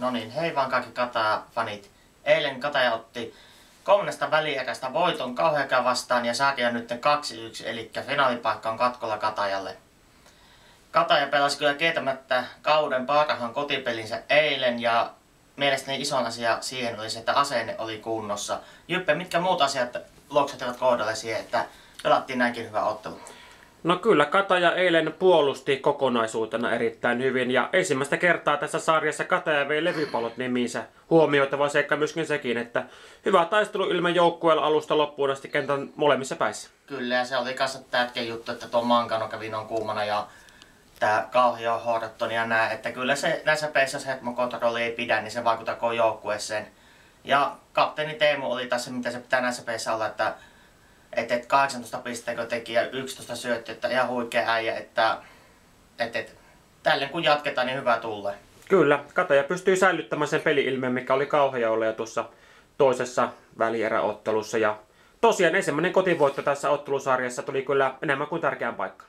No niin, hei vaan kaikki Kataja-fanit. Eilen Kataja otti 3 välierästä voiton Kauhajokea vastaan ja saakin on nyt 2-1, eli finaalipaikka on katkolla Katajalle. Kataja pelasi kyllä kieltämättä kauden parhaan kotipelinsä eilen ja mielestäni ison asia siihen oli se, että asenne oli kunnossa. Jyppe, mitkä muut asiat loksattivat kohdalle siihen, että pelattiin näinkin hyvä ottelu? No kyllä, Kataja eilen puolusti kokonaisuutena erittäin hyvin ja ensimmäistä kertaa tässä sarjassa Kataja vei levypallot nimiinsä. Huomioitava seikka myöskin sekin, että hyvä taistelu ilman joukkueella alusta loppuun asti kentän molemmissa päissä. Kyllä, ja se oli kanssa tärkeä juttu, että tuo Mankano kävi noin kuumana ja tää Kauhio Horton ja nää, että kyllä se näissä peissä se hepmokontrolli ei pidä, niin se vaikuttaa koko joukkueeseen. Ja kapteeni Teemu oli tässä, mitä se pitää näissä peissä olla, että 18 pistettä teki ja 11 syöttöä, että ihan huikea äijä, että tälleen kun jatketaan, niin hyvä tulee. Kyllä, Kataja pystyy säilyttämään sen peli-ilmeen, mikä oli Kauhajolla jo tuossa toisessa välieräottelussa. Ja tosiaan ensimmäinen kotivoitto tässä ottelusarjassa tuli kyllä enemmän kuin tärkeän paikka.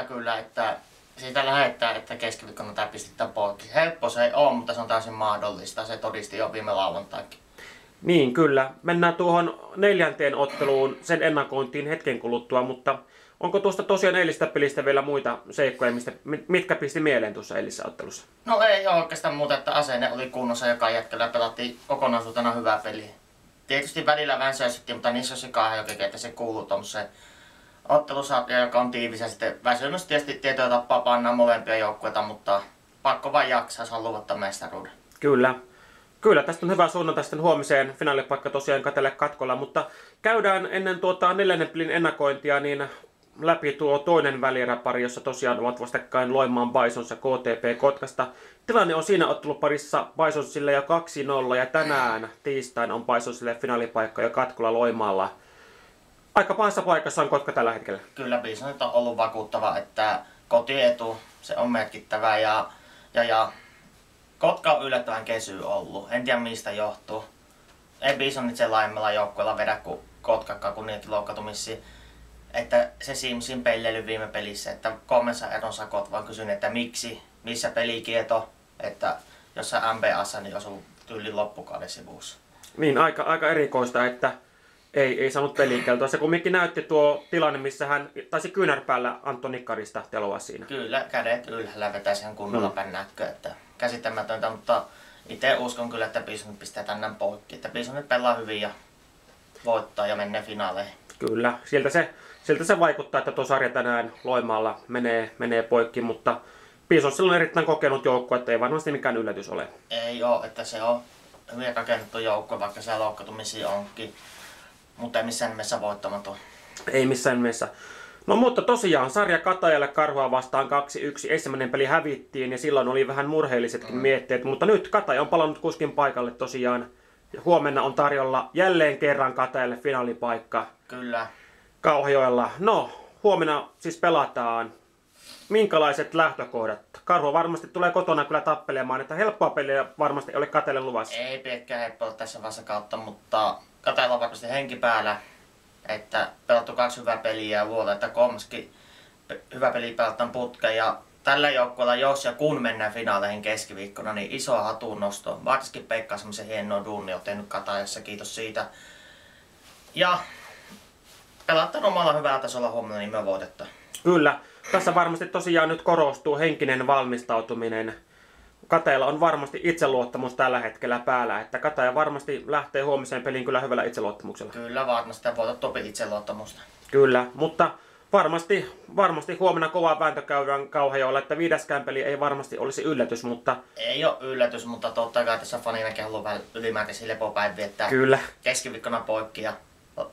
Kyllä, että siitä lähettää, että keskiviikkona tämä pistetään poikki. Helppo se ei ole, mutta se on täysin mahdollista. Se todisti jo viime lauantainakin. Niin, kyllä. Mennään tuohon 4. otteluun sen ennakointiin hetken kuluttua, mutta onko tuosta tosiaan eilistä pelistä vielä muita seikkoja, mitkä pisti mieleen tuossa eilisessä ottelussa? No ei ole oikeastaan muuta, että asenne oli kunnossa joka jätkällä ja pelattiin kokonaisuutena hyvää peliä. Tietysti välillä vähän sössittiin, mutta niissä on se Kauhajoki, että se kuuluu tuollaiseen ottelusarjaan, joka on tiivis ja sitten väsymys tietysti tietoja tappaa pannaan molempia joukkueita, mutta pakko vain jaksaa, se on luvata mestaruuden. Kyllä, tästä on hyvä suunnata sitten huomiseen finaalipaikka tosiaan Katajalle katkolla, mutta käydään ennen 4. pelin ennakointia niin läpi tuo toinen välieräpari, jossa tosiaan ovat vastakkain Loimaan Bisons ja KTP Kotkasta. Tilanne on siinä otteluparissa Bisonsille jo 2-0 ja tänään tiistaina on Bisonsille finaalipaikka jo katkolla Loimaalla. Aika pahassa paikassa on Kotka tällä hetkellä. Kyllä, Bisonit on ollut vakuuttava, että kotietu, se on merkittävä ja Kotka on yllättävän kesy ollut. En tiedä mistä johtuu. Ei Bisonit sen laajemmalla joukkueella vedä kuin Kotkakaan, kun niitäkin loukkatumisia. Että se Simsin pelleily viime pelissä, että 3 eron sakot, vaan kysyn, että miksi, missä pelikieto, että jossain MBAssa niin osuu tyyli loppukauden sivussa. Niin, aika erikoista, että ei saanut pelikeltoa. Se kumminkin näytti tuo tilanne, missä hän taisi kyynärpäällä Antto Nikkarista teloa siinä. Kyllä, kädet ylhäällä vetäisi ihan kunnolla pännäkköä, että käsittämätöntä, mutta itse uskon kyllä, että Bisonit pistää tänään poikki. Että Bisonit pelaa hyvin ja voittaa ja menee finaaleihin. Kyllä, siltä se vaikuttaa, että tuo sarja tänään Loimaalla menee poikki, mutta Bisonsilla on erittäin kokenut joukkue, että ei varmasti mikään yllätys ole. Ei ole, että se on hyvin rakennettu joukkue, vaikka siellä loukkaantumisia onkin. Mutta ei missään nimessä voittamaton. Ei missään nimessä. No mutta tosiaan sarja Katajalle Karhua vastaan 2-1. Ensimmäinen peli hävittiin ja silloin oli vähän murheellisetkin mietteet. Mutta nyt Kataja on palannut kuskin paikalle tosiaan. Ja huomenna on tarjolla jälleen kerran Katajalle finaalipaikka. Kyllä. Kauhajoella. No, huomenna siis pelataan. Minkälaiset lähtökohdat? Karhu varmasti tulee kotona kyllä tappelemaan, että helppoa peliä varmasti ei ole Katajalle luvassa. Ei pitkään helppoa tässä vaiheessa kautta, mutta Katajalla on varmasti henki päällä. Että pelattu 2 hyvää peliä ja vuotta, että 3 hyvä peli pelataan putkeen. Ja tällä joukkueella, jos ja kun mennään finaaleihin keskiviikkona, niin iso hatun nosto. Varsinkin Pekka semmoisen hienoa duunia on tehnyt Katajassa, kiitos siitä. Ja pelataan omalla hyvällä tasolla huomenna, niin me voitetaan. Kyllä. Tässä varmasti tosiaan nyt korostuu henkinen valmistautuminen. Katajalla on varmasti itseluottamus tällä hetkellä päällä, että Kataja varmasti lähtee huomiseen peliin kyllä hyvällä itseluottamuksella. Kyllä varmasti, voitat topi itseluottamusta. Kyllä, mutta varmasti huomenna kova vääntö käydään Kauhajoella, että 5. peli ei varmasti olisi yllätys, mutta... Ei ole yllätys, mutta totta kai tässä faninakin haluaa vähän ylimääräisiä lepopäiviä, että kyllä. Keskiviikkona poikki ja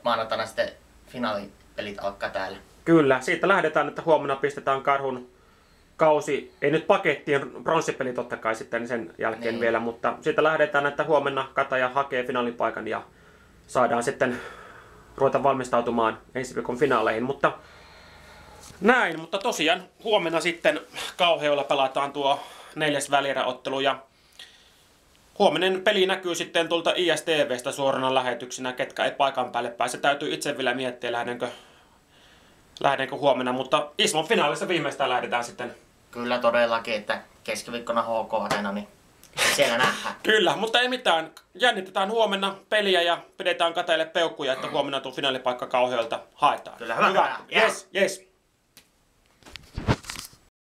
maanantaina sitten finaalipelit alkaa täällä. Kyllä, siitä lähdetään, että huomenna pistetään Karhun kausi, ei nyt pakettiin, pronssipeli totta kai sitten sen jälkeen niin vielä, mutta siitä lähdetään, että huomenna Kataja hakee finaalipaikan ja saadaan sitten ruveta valmistautumaan ensi viikon finaaleihin, mutta näin, mutta tosiaan huomenna sitten Kauhajoella pelataan tuo 4. välieräottelu ja huominen peli näkyy sitten tuolta ISTVstä suorana lähetyksenä, ketkä ei paikan päälle pääse. Täytyy itse vielä miettiä, lähdenkö huomenna, mutta Ismon finaalissa viimeistään lähdetään sitten. Kyllä todellakin, että keskiviikkona HK-areena, niin siellä nähdään. Kyllä, mutta ei mitään. Jännitetään huomenna peliä ja pidetään Katajille peukkuja, että huomenna tuo finaalipaikka Kauhajoelta haetaan. Kyllä, hyvä. Yes, yes.